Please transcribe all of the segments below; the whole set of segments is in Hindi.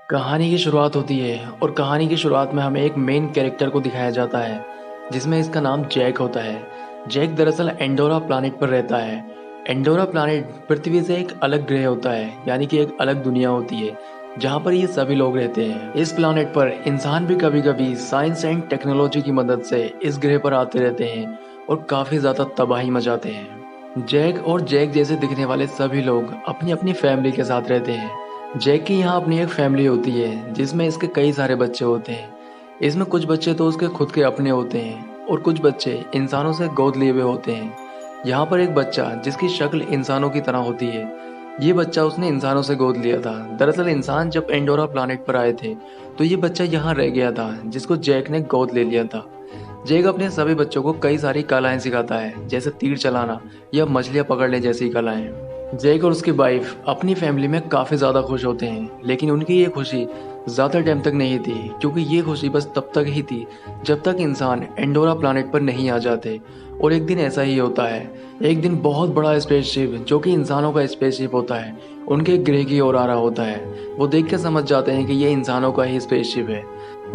कहानी की शुरुआत होती है और कहानी की शुरुआत में हमें एक मेन कैरेक्टर को दिखाया जाता है जिसमें इसका नाम जैक होता है। जैक दरअसल एंडोरा प्लैनेट पर रहता है। एंडोरा प्लैनेट पृथ्वी से एक अलग ग्रह होता है, यानी कि एक अलग दुनिया होती है जहाँ पर ये सभी लोग रहते हैं। इस प्लैनेट पर इंसान भी कभी कभी साइंस एंड टेक्नोलॉजी की मदद से इस ग्रह पर आते रहते हैं और काफ़ी ज़्यादा तबाही मचाते हैं। जैक और जैक जैसे दिखने वाले सभी लोग अपनी अपनी फैमिली के साथ रहते हैं। जैक की यहाँ अपनी एक फैमिली होती है जिसमें इसके कई सारे बच्चे होते हैं। इसमें कुछ बच्चे तो उसके खुद के अपने होते हैं और कुछ बच्चे इंसानों से गोद लिए हुए होते हैं। यहाँ पर एक बच्चा जिसकी शक्ल इंसानों की तरह होती है, ये बच्चा उसने इंसानों से गोद लिया था। दरअसल इंसान जब एंडोरा प्लैनेट पर आए थे तो ये बच्चा यहाँ रह गया था जिसको जैक ने गोद ले लिया था। जैक अपने सभी बच्चों को कई सारी कलाएं सिखाता है, जैसे तीर चलाना या मछलियां पकड़ने जैसी कलाएं। जैक और उसकी वाइफ अपनी फैमिली में काफ़ी ज़्यादा खुश होते हैं, लेकिन उनकी ये खुशी ज़्यादा टाइम तक नहीं थी, क्योंकि ये खुशी बस तब तक ही थी जब तक इंसान एंडोरा प्लैनेट पर नहीं आ जाते। और एक दिन ऐसा ही होता है। एक दिन बहुत बड़ा स्पेसशिप, जो कि इंसानों का स्पेसशिप होता है, उनके ग्रह की ओर आ रहा होता है। वो देख के समझ जाते हैं कि ये इंसानों का ही स्पेसशिप है।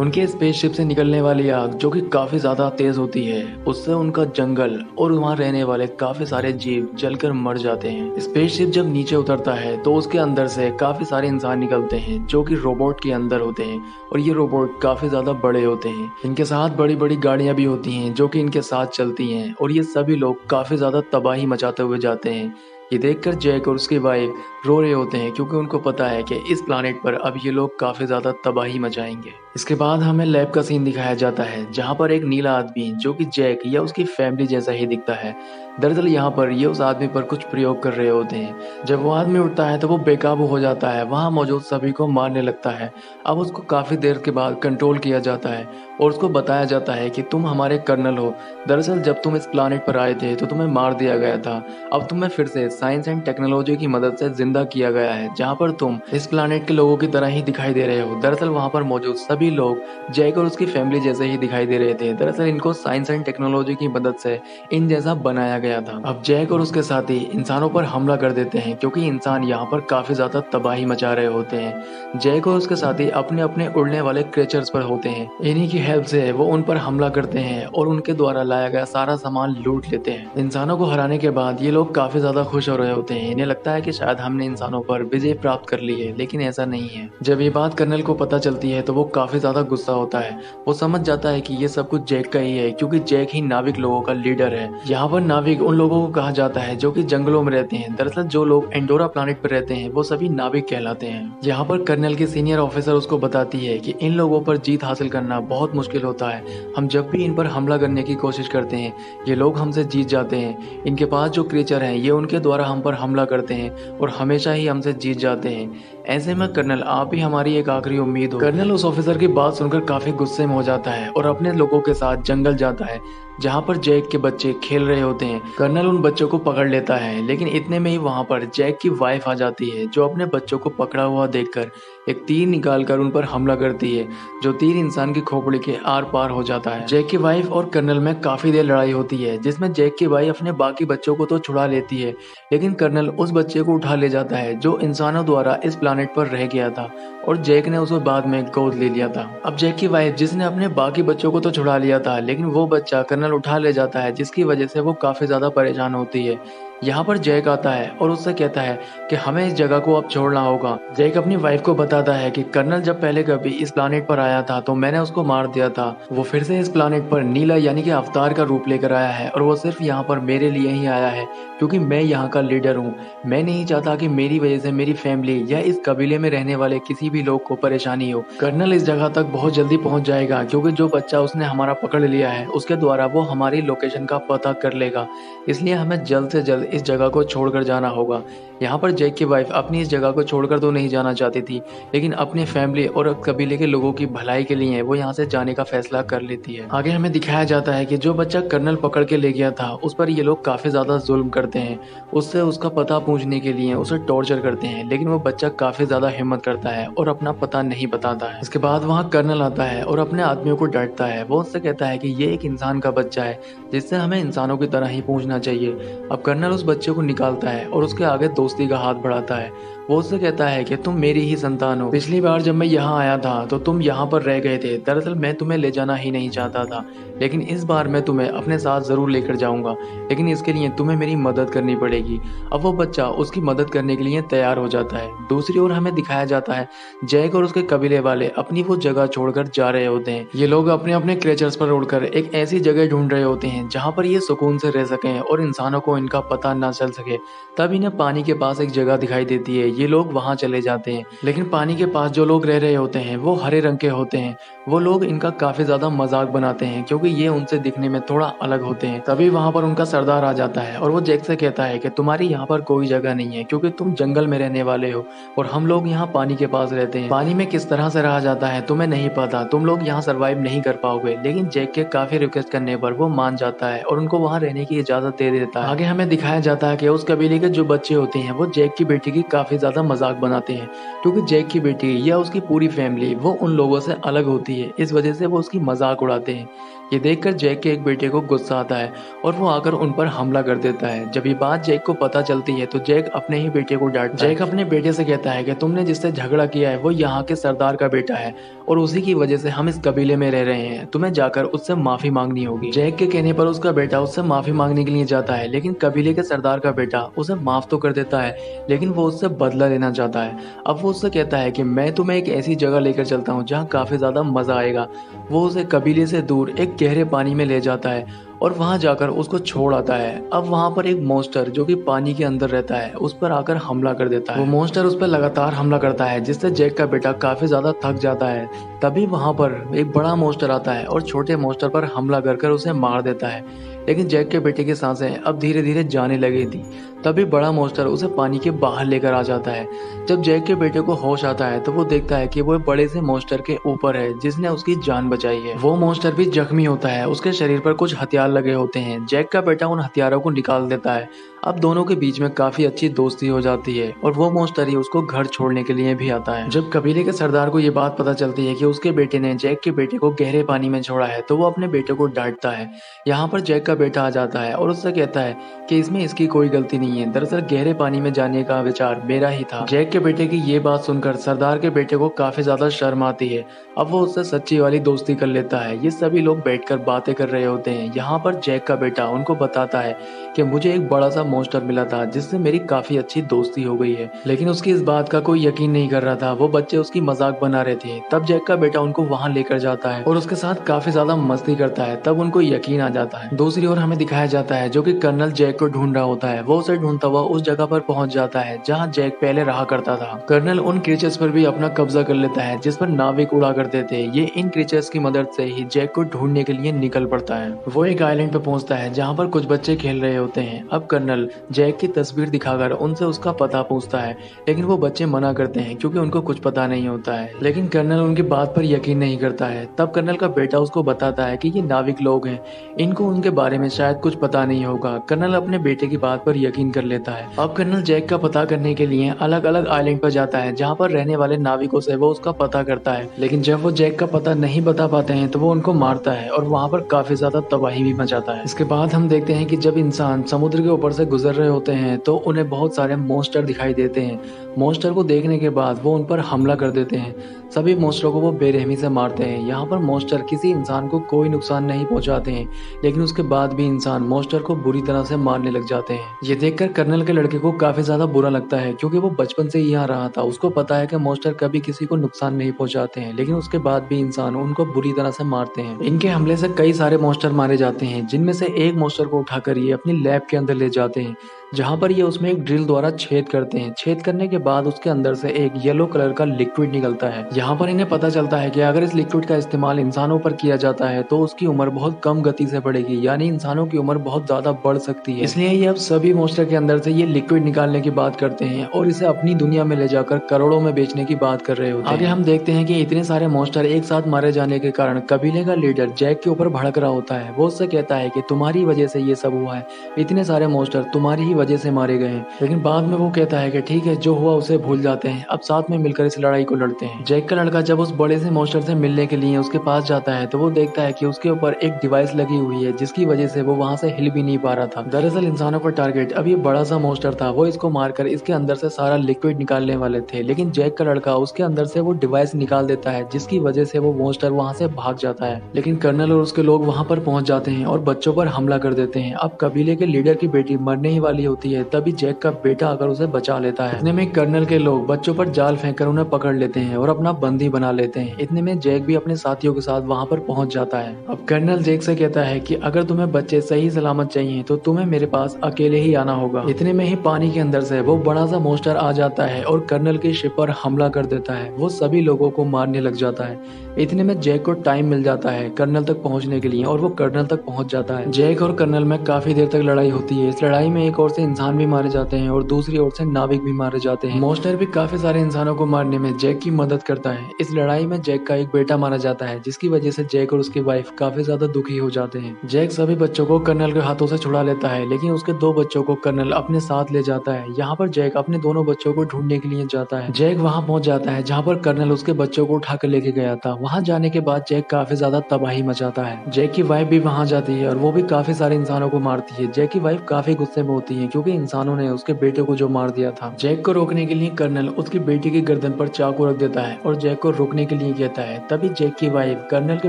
उनके स्पेसशिप से निकलने वाली आग, जो कि काफ़ी ज़्यादा तेज़ होती है, उससे उनका जंगल और वहाँ रहने वाले काफ़ी सारे जीव जलकर मर जाते हैं। स्पेसशिप जब नीचे उतरता है तो उसके अंदर से काफ़ी सारे इंसान निकलते हैं जो कि रोबोट के अंदर होते हैं, और ये रोबोट काफ़ी ज़्यादा बड़े होते हैं। इनके साथ बड़ी बड़ी गाड़ियाँ भी होती हैं जो कि इनके साथ चलती हैं, और ये सभी लोग काफ़ी ज़्यादा तबाही मचाते हुए जाते हैं। ये देखकर जैक और उसकी वाइफ रो रहे होते हैं, क्योंकि उनको पता है कि इस प्लैनेट पर अब ये लोग काफ़ी ज़्यादा तबाही मचाएंगे। इसके बाद हमें लैब का सीन दिखाया जाता है, जहाँ पर एक नीला आदमी, जो कि जैक या उसकी फैमिली जैसा ही दिखता है, दरअसल यहाँ पर ये उस आदमी पर कुछ प्रयोग कर रहे होते हैं। जब वो आदमी उठता है तो वो बेकाबू हो जाता है, वहाँ मौजूद सभी को मारने लगता है। अब उसको काफ़ी देर के बाद कंट्रोल किया जाता है और उसको बताया जाता है कि तुम हमारे कर्नल हो। दरअसल जब तुम इस प्लैनेट पर आए थे तो तुम्हें मार दिया गया था, अब तुम्हें फिर से साइंस एंड टेक्नोलॉजी की मदद से जिंदा किया गया है, जहाँ पर तुम इस प्लैनेट के लोगों की तरह ही दिखाई दे रहे हो। दरअसल वहाँ पर मौजूद सभी लोग जैक और उसकी फैमिली जैसे ही दिखाई दे रहे थे। दरअसल इनको साइंस एंड टेक्नोलॉजी की मदद से इन जैसा बनाया गया था। अब जैक और उसके साथी इंसानों पर हमला कर देते हैं, क्योंकि इंसान यहाँ पर काफी ज्यादा तबाही मचा रहे होते हैं। जैक और उसके साथी अपने अपने उड़ने वाले क्रेचर्स पर होते हैं। इन्हीं की हेल्प से वो उन पर हमला करते हैं और उनके द्वारा लाया गया सारा सामान लूट लेते हैं। इंसानों को हराने के बाद ये लोग काफी ज्यादा खुश हो रहे होते हैं। इन्हें लगता है कि शायद हमने इंसानों पर विजय प्राप्त कर ली है, लेकिन ऐसा नहीं है। जब ये बात कर्नल को पता चलती है तो वो काफी ज्यादा गुस्सा होता है। वो समझ जाता है कि ये सब कुछ जैक का ही है, क्योंकि जैक ही नाविक लोगों का लीडर है। यहाँ पर नाविक उन लोगों को कहा जाता है जो कि जंगलों में रहते हैं। दरअसल जो लोग एंडोरा प्लैनेट पर रहते हैं वो सभी नाविक कहलाते हैं। यहाँ पर कर्नल की सीनियर ऑफिसर उसको बताती है कि इन लोगों पर जीत हासिल करना बहुत मुश्किल होता है। हम जब भी इन पर हमला करने की कोशिश करते हैं ये लोग हमसे जीत जाते हैं। इनके पास जो क्रिएचर हैं ये उनके द्वारा हम पर हमला करते हैं और हमेशा ही हमसे जीत जाते हैं। ऐसे में कर्नल, आप ही हमारी एक आखिरी उम्मीद हो। कर्नल उस ऑफिसर की बात सुनकर काफी गुस्से में हो जाता है और अपने लोगों के साथ जंगल जाता है, जहाँ पर जैक के बच्चे खेल रहे होते हैं। कर्नल उन बच्चों को पकड़ लेता है, लेकिन इतने में ही वहाँ पर जैक की वाइफ आ जाती है, जो अपने बच्चों को पकड़ा हुआ देखकर एक तीर निकालकर उन पर हमला करती है, जो तीर इंसान की खोपड़ी के आर पार हो जाता है। जैक की वाइफ और कर्नल में काफी देर लड़ाई होती है, जिसमें जैक की वाइफ अपने बाकी बच्चों को तो छुड़ा लेती है, लेकिन कर्नल उस बच्चे को उठा ले जाता है जो इंसानों द्वारा इस प्लैनेट पर रह गया था, और जैक ने उसे बाद में गोद ले लिया था। अब जैक की वाइफ, जिसने अपने बाकी बच्चों को तो छुड़ा लिया था, लेकिन वो बच्चा कर्नल उठा ले जाता है, जिसकी वजह से वो काफी ज्यादा परेशान होती है। यहाँ पर जैक आता है और उससे कहता है कि हमें इस जगह को अब छोड़ना होगा। जैक अपनी वाइफ को बताता है कि कर्नल जब पहले कभी इस प्लैनेट पर आया था तो मैंने उसको मार दिया था। वो फिर से इस प्लैनेट पर नीला यानी कि अवतार का रूप लेकर आया है, और वो सिर्फ यहाँ पर मेरे लिए ही आया है, क्योंकि मैं यहाँ का लीडर हूँ। मैं नहीं चाहता कि मेरी वजह से मेरी फैमिली या इस कबीले में रहने वाले किसी भी लोग को परेशानी हो। कर्नल इस जगह तक बहुत जल्दी पहुंच जाएगा, क्योंकि जो बच्चा उसने हमारा पकड़ लिया है उसके द्वारा वो हमारी लोकेशन का पता कर लेगा। इसलिए हमें जल्द से जल्द इस जगह को छोड़कर जाना होगा। यहाँ पर जैक की वाइफ अपनी इस जगह को छोड़कर तो नहीं जाना चाहती थी, लेकिन अपनी फैमिली और कबीले के लोगों की भलाई के लिए वो यहाँ से जाने का फैसला कर लेती है। आगे हमें दिखाया जाता है कि जो बच्चा कर्नल पकड़ के ले गया था उस पर ये लोग काफी ज्यादा जुल्म करते हैं। उससे उसका पता पूछने के लिए उसे टॉर्चर करते हैं, लेकिन वो बच्चा काफी ज्यादा हिम्मत करता है और अपना पता नहीं बताता है। इसके बाद वहाँ कर्नल आता है और अपने आदमियों को डांटता है। वो उससे कहता है कि ये एक इंसान का बच्चा है, जिससे हमें इंसानों की तरह ही पूछना चाहिए। अब कर्नल उस बच्चे को निकालता है और उसके आगे दोस्ती का हाथ बढ़ाता है। वो उससे कहता है कि तुम मेरी ही संतान हो। पिछली बार जब मैं यहाँ आया था तो तुम यहाँ पर रह गए थे। दरअसल मैं तुम्हें ले जाना ही नहीं चाहता था, लेकिन इस बार मैं तुम्हें अपने साथ जरूर लेकर जाऊंगा, लेकिन इसके लिए तुम्हें मेरी मदद करनी पड़ेगी। अब वो बच्चा उसकी मदद करने के लिए तैयार हो जाता है। दूसरी ओर हमें दिखाया जाता है जैक और उसके कबीले वाले अपनी वो जगह छोड़कर जा रहे होते हैं। ये लोग अपने अपने क्रेचर्स पर उड़कर एक ऐसी जगह ढूंढ रहे होते हैं जहाँ पर ये सुकून से रह सकें और इंसानों को इनका पता ना चल सके। तब इन्हें पानी के पास एक जगह दिखाई देती है। ये लोग वहां चले जाते हैं, लेकिन पानी के पास जो लोग रह रहे होते हैं वो हरे रंग के होते हैं। वो लोग इनका काफी ज्यादा मजाक बनाते हैं क्योंकि ये उनसे दिखने में थोड़ा अलग होते हैं। तभी वहां पर उनका सरदार आ जाता है और वो जैक से कहता है कि तुम्हारी यहाँ पर कोई जगह नहीं है क्योंकि तुम जंगल में रहने वाले हो और हम लोग यहाँ पानी के पास रहते हैं। पानी में किस तरह से रहा जाता है तुम्हें नहीं पता, तुम लोग यहाँ सरवाइव नहीं कर पाओगे। लेकिन जैक के काफी रिक्वेस्ट करने पर वो मान जाता है और उनको वहाँ रहने की इजाजत दे देता है। आगे हमें दिखाया जाता है कि उस कबीले के जो बच्चे होते हैं वो जैक की बेटी की काफी ज्यादा मजाक बनाते हैं क्योंकि जैक की बेटी या उसकी पूरी फैमिली वो उन लोगों से अलग होती है। इस वजह से वो उसकी मजाक उड़ाते हैं। ये देखकर जैक के एक बेटे को गुस्सा आता है और वो आकर उन पर हमला कर देता है। जब ये बात जैक को पता चलती है तो जैक अपने ही बेटे को डांटता है। जैक अपने बेटे से कहता है कि तुमने जिससे झगड़ा किया है वो यहाँ के सरदार का बेटा है और उसी की वजह से हम इस कबीले में रह रहे हैं। तुम्हें जाकर उससे माफी मांगनी होगी। जैक के कहने पर उसका बेटा उससे माफी मांगने के लिए जाता है, लेकिन कबीले के सरदार का बेटा उसे माफ तो कर देता है लेकिन वो उससे बदला लेना चाहता है। अब वो उससे कहता है कि मैं तुम्हें एक ऐसी जगह लेकर चलता हूँ जहाँ काफी ज्यादा मजा आएगा। वो उसे कबीले से दूर एक गहरे पानी में ले जाता है और वहां जाकर उसको छोड़ आता है। अब वहां पर एक मॉन्स्टर जो कि पानी के अंदर रहता है उस पर आकर हमला कर देता है। वो मॉन्स्टर उस पर लगातार हमला करता है जिससे जैक का बेटा काफी ज्यादा थक जाता है। तभी वहां पर एक बड़ा मॉन्स्टर आता है और छोटे मॉन्स्टर पर हमला कर उसे मार देता है, लेकिन जैक के बेटे की सांसें अब धीरे धीरे जाने लगी थी। तभी बड़ा मॉन्स्टर उसे पानी के बाहर लेकर आ जाता है। जब जैक के बेटे को होश आता है तो वो देखता है कि वो बड़े से मॉन्स्टर के ऊपर है जिसने उसकी जान बचाई है। वो मॉन्स्टर भी जख्मी होता है, उसके शरीर पर कुछ हथियार लगे होते हैं। जैक का बेटा उन हथियारों को निकाल देता है। अब दोनों के बीच में काफी अच्छी दोस्ती हो जाती है और वो मॉन्स्टर ही उसको घर छोड़ने के लिए भी आता है। जब कबीले के सरदार को ये बात पता चलती है कि उसके बेटे ने जैक के बेटे को गहरे पानी में छोड़ा है तो वो अपने बेटे को डांटता है। यहाँ पर जैक का बेटा आ जाता है और उससे कहता है कि इसमें इसकी कोई गलती नहीं है, दरअसल गहरे पानी में जाने का विचार मेरा ही था। जैक के बेटे की ये बात सुनकर सरदार के बेटे को काफी ज्यादा शर्म आती है। अब वो उससे सच्ची वाली दोस्ती कर लेता है। ये सभी लोग बैठकर बातें कर रहे होते हैं। यहाँ पर जैक का बेटा उनको बताता है कि मुझे एक बड़ा सा मॉन्स्टर मिला था जिससे मेरी काफी अच्छी दोस्ती हो गई है, लेकिन उसकी इस बात का कोई यकीन नहीं कर रहा था। वो बच्चे उसकी मजाक बना रहे थे। तब जैक का बेटा उनको वहां लेकर जाता है और उसके साथ काफी ज्यादा मस्ती करता है। तब उनको यकीन आ जाता है। दूसरी ओर हमें दिखाया जाता है जो कि कर्नल जैक को ढूंढ रहा होता है। वो उसे ढूंढता हुआ उस जगह पर पहुंच जाता है जहाँ जैक पहले रहा करता था। कर्नल उन क्रीचर्स पर भी अपना कब्जा कर लेता है जिस पर नाविक उड़ा करते थे। ये इन क्रीचर्स की मदद से ही जैक को ढूंढने के लिए निकल पड़ता है। वो एक आइलैंड पे पहुंचता है जहाँ पर कुछ बच्चे खेल रहे होते हैं। अब कर्नल जैक की तस्वीर दिखाकर उनसे उसका पता पूछता है, लेकिन वो बच्चे मना करते हैं क्योंकि उनको कुछ पता नहीं होता है। लेकिन कर्नल उनकी बात पर यकीन नहीं करता है। तब कर्नल का बेटा उसको बताता है कि ये नाविक लोग हैं, इनको उनके बारे में शायद कुछ पता नहीं होगा। कर्नल अपने बेटे की बात पर यकीन कर लेता है। अब कर्नल जैक का पता करने के लिए अलग अलग आइलैंड पर जाता है जहाँ पर रहने वाले नाविकों से वो उसका पता करता है, लेकिन जब वो जैक का पता नहीं बता पाते हैं तो वो उनको मारता है और वहाँ पर काफी ज्यादा तबाही भी मचाता है। इसके बाद हम देखते हैं कि जब इंसान समुद्र के ऊपर से गुजर रहे होते हैं तो उन्हें बहुत सारे मॉन्स्टर दिखाई देते हैं। मॉन्स्टर को देखने के बाद वो उन पर हमला कर देते हैं। सभी मॉन्स्टरों को वो बेरहमी से मारते हैं। यहाँ पर मॉन्स्टर किसी इंसान को कोई नुकसान नहीं पहुंचाते हैं, लेकिन उसके बाद भी इंसान मॉन्स्टर को बुरी तरह से मारने लग जाते हैं। ये देखकर कर्नल के लड़के को काफी ज्यादा बुरा लगता है क्योंकि वो बचपन से ही यहाँ रहा था। उसको पता है कि मॉन्स्टर कभी किसी को नुकसान नहीं पहुंचाते हैं, लेकिन उसके बाद भी इंसान उनको बुरी तरह से मारते हैं। इनके हमले से कई सारे मॉन्स्टर मारे जाते हैं, जिनमें से एक मॉन्स्टर को उठाकर ये अपनी लैब के अंदर ले जाते हैं जहाँ पर ये उसमें एक ड्रिल द्वारा छेद करते हैं। छेद करने के बाद उसके अंदर से एक येलो कलर का लिक्विड निकलता है। यहाँ पर इन्हें पता चलता है कि अगर इस लिक्विड का इस्तेमाल इंसानों पर किया जाता है तो उसकी उम्र बहुत कम गति से बढ़ेगी, यानी इंसानों की उम्र बहुत ज्यादा बढ़ सकती है। इसलिए ये अब सभी मॉन्स्टर के अंदर से ये लिक्विड निकालने की बात करते हैं और इसे अपनी दुनिया में ले जाकर करोड़ों में बेचने की बात कर रहे होते हैं। आगे हम देखते हैं कि इतने सारे मॉन्स्टर एक साथ मारे जाने के कारण कबीले का लीडर जैक के ऊपर भड़क रहा होता है। वो उससे कहता है कि तुम्हारी वजह से ये सब हुआ है, इतने सारे मॉन्स्टर तुम्हारी ही वजह से मारे गए हैं। लेकिन बाद में वो कहता है कि ठीक है, जो हुआ उसे भूल जाते हैं, अब साथ में मिलकर इस लड़ाई को लड़ते हैं। जैक का लड़का जब उस बड़े से मॉन्स्टर से मिलने के लिए उसके पास जाता है तो वो देखता है कि उसके ऊपर एक डिवाइस लगी हुई है जिसकी वजह से वो वहां से हिल भी नहीं पा रहा था। दरअसल इंसानों का टारगेट अब ये बड़ा सा मॉन्स्टर था, वो इसको मारकर इसके अंदर से सारा लिक्विड निकालने वाले थे, लेकिन जैक का लड़का उसके अंदर से वो डिवाइस निकाल देता है जिसकी वजह से वो मॉन्स्टर वहां से भाग जाता है। लेकिन कर्नल और उसके लोग वहां पर पहुंच जाते हैं और बच्चों पर हमला कर देते हैं। अब कबीले के लीडर की बेटी मरने ही वाली होती है, तभी जैक का बेटा आकर उसे बचा लेता है। इतने में कर्नल के लोग बच्चों पर जाल फेंककर उन्हें पकड़ लेते हैं और अपना बंदी बना लेते हैं। इतने में जैक भी अपने साथियों के साथ वहां पर पहुंच जाता है। अब कर्नल जैक से कहता है कि अगर तुम्हें बच्चे सही सलामत चाहिए तो तुम्हें मेरे पास अकेले ही आना होगा। इतने में ही पानी के अंदर से वो बड़ा सा मॉन्स्टर आ जाता है और कर्नल की शिप पर हमला कर देता है। वो सभी लोगों को मारने लग जाता है। इतने में जैक को टाइम मिल जाता है कर्नल तक पहुंचने के लिए और वो कर्नल तक पहुंच जाता है। जैक और कर्नल में काफी देर तक लड़ाई होती है। इस लड़ाई में एक ओर से इंसान भी मारे जाते हैं और दूसरी ओर से नाविक भी मारे जाते हैं। मॉन्स्टर भी काफी सारे इंसानों को मारने में जैक की मदद करता है। इस लड़ाई में जैक का एक बेटा मारा जाता है जिसकी वजह से जैक और उसकी वाइफ काफी ज्यादा दुखी हो जाते हैं। जैक सभी बच्चों को कर्नल के हाथों से छुड़ा लेता है, लेकिन उसके 2 बच्चों को कर्नल अपने साथ ले जाता है। यहाँ पर जैक अपने दोनों बच्चों को ढूंढने के लिए जाता है। जैक वहाँ पहुंच जाता है जहाँ पर कर्नल उसके बच्चों को उठा कर लेके गया था। वहाँ जाने के बाद जैक काफी ज्यादा तबाही मचाता है। जैक की वाइफ भी वहाँ जाती है और वो भी काफी सारे इंसानों को मारती है। जैक की वाइफ काफी गुस्से में होती है क्योंकि इंसानों ने उसके बेटे को जो मार दिया था। जैक को रोकने के लिए कर्नल उसकी बेटी की गर्दन पर चाकू रख देता है और जैक को रोकने के लिए कहता है। तभी जैक की वाइफ कर्नल के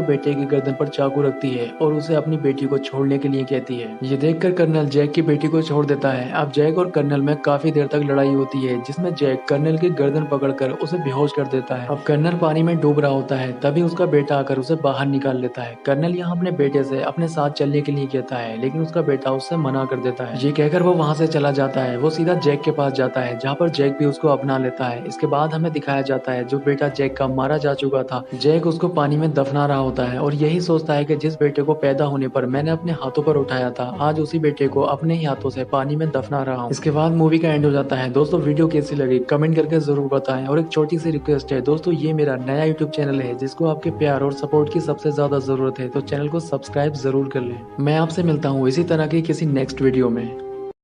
बेटे की गर्दन पर चाकू रखती है और उसे अपनी बेटी को छोड़ने के लिए कहती है। ये देखकर कर्नल जैक की बेटी को छोड़ देता है। अब जैक और कर्नल में काफी देर तक लड़ाई होती है जिसमें जैक कर्नल की गर्दन पकड़कर उसे बेहोश कर देता है। अब कर्नल पानी में डूब रहा होता है, तभी उसका बेटा आकर उसे बाहर निकाल लेता है। कर्नल यहाँ अपने बेटे से अपने साथ चलने के लिए कहता है, लेकिन उसका बेटा उससे मना कर देता है। ये कहकर वो वहाँ से चला जाता है। वो सीधा जैक के पास जाता है जहाँ पर जैक भी उसको अपना लेता है। इसके बाद हमें दिखाया जाता है जो बेटा जैक का मारा जा चुका था, जैक उसको पानी में दफना रहा होता है और यही सोचता है कि जिस बेटे को पैदा होने पर मैंने अपने हाथों पर उठाया था, आज उसी बेटे को अपने ही हाथों से पानी में दफना रहा हूँ। इसके बाद मूवी का एंड हो जाता है। दोस्तों वीडियो कैसी लगी कमेंट करके जरूर बताएं और एक छोटी सी रिक्वेस्ट है दोस्तों, ये मेरा नया यूट्यूब चैनल है जिसको आपके प्यार और सपोर्ट की सबसे ज्यादा जरूरत है, तो चैनल को सब्सक्राइब जरूर कर लें। मैं आपसे मिलता हूँ इसी तरह की किसी नेक्स्ट वीडियो में।